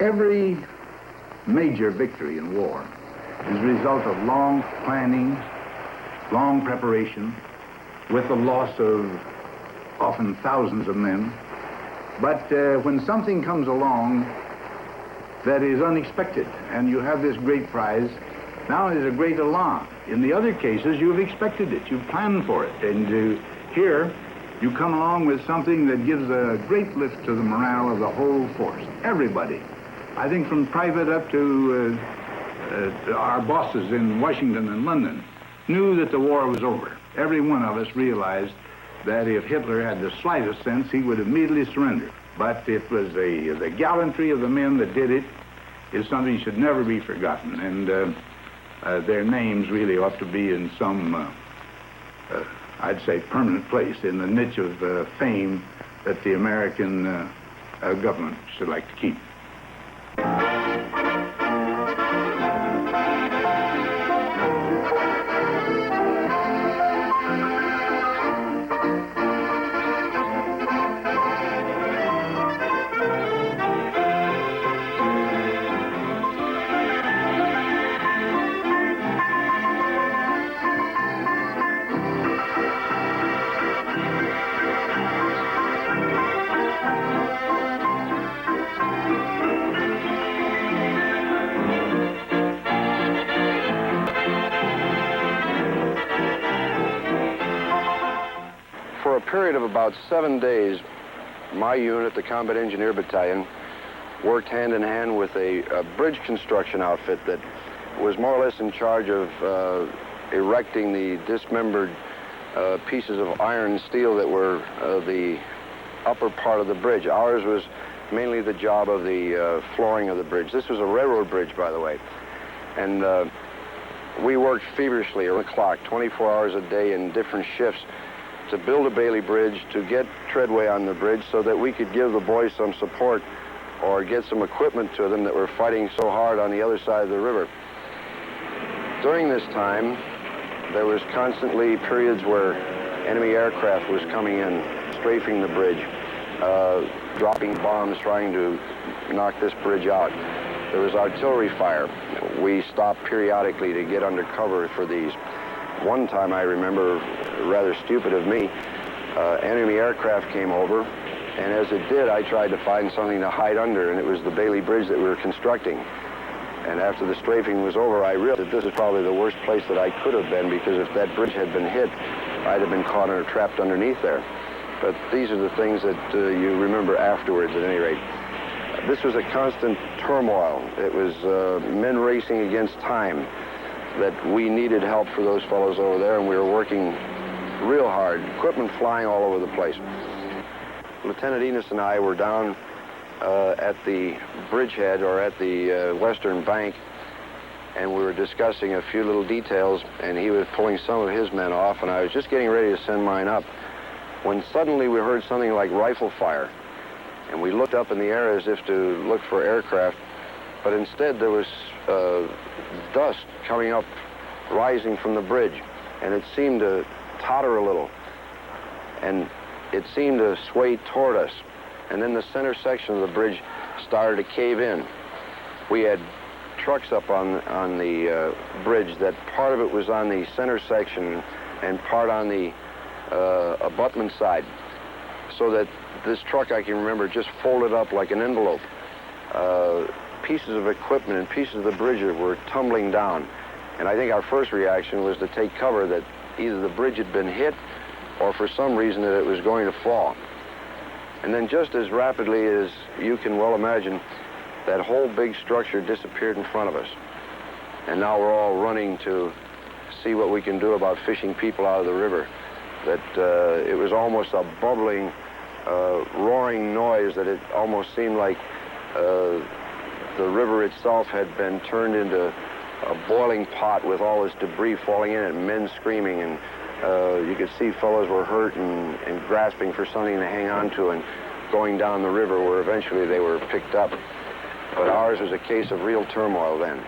Every major victory in war is a result of long planning, long preparation, with the loss of often thousands of men. But when something comes along that is unexpected and you have this great prize, now there's a great alarm. In the other cases, you've expected it, you've planned for it, and here you come along with something that gives a great lift to the morale of the whole force. Everybody, I think from private up to our bosses in Washington and London, knew that the war was over. Every one of us realized that if Hitler had the slightest sense, he would immediately surrender. But it was the gallantry of the men that did it is something that should never be forgotten. And their names really ought to be in some, I'd say, permanent place in the niche of fame that the American government should like to keep. For a period of about 7 days, my unit, the Combat Engineer Battalion, worked hand in hand with a bridge construction outfit that was more or less in charge of erecting the dismembered pieces of iron and steel that were the upper part of the bridge. Ours was mainly the job of the flooring of the bridge. This was a railroad bridge, by the way. And we worked feverishly around the clock, 24 hours a day in different shifts, to build a Bailey Bridge, to get treadway on the bridge so that we could give the boys some support or get some equipment to them that were fighting so hard on the other side of the river. During this time, there was constantly periods where enemy aircraft was coming in, strafing the bridge, dropping bombs, trying to knock this bridge out. There was artillery fire. We stopped periodically to get under cover for these. One time, I remember, rather stupid of me, enemy aircraft came over, and as it did, I tried to find something to hide under, and it was the Bailey Bridge that we were constructing. And after the strafing was over, I realized that this is probably the worst place that I could have been, because if that bridge had been hit, I'd have been caught or trapped underneath there. But these are the things that you remember afterwards, at any rate. This was a constant turmoil. It was men racing against time, that we needed help for those fellows over there, and we were working real hard, equipment flying all over the place. Lieutenant Enos and I were down at the bridgehead, or at the western bank, and we were discussing a few little details, and he was pulling some of his men off, and I was just getting ready to send mine up, when suddenly we heard something like rifle fire, and we looked up in the air as if to look for aircraft, but instead there was dust coming up, rising from the bridge, and it seemed to totter a little, and it seemed to sway toward us, and then the center section of the bridge started to cave in. We had trucks up on the bridge that part of it was on the center section and part on the abutment side, so that this truck, I can remember, just folded up like an envelope. Pieces of equipment and pieces of the bridge were tumbling down. And I think our first reaction was to take cover that either the bridge had been hit or for some reason that it was going to fall. And then just as rapidly as you can well imagine, that whole big structure disappeared in front of us. And now we're all running to see what we can do about fishing people out of the river. That it was almost a bubbling, roaring noise, that it almost seemed like the river itself had been turned into a boiling pot with all this debris falling in it, men screaming, and you could see fellows were hurt and grasping for something to hang on to and going down the river, where eventually they were picked up. But ours was a case of real turmoil then.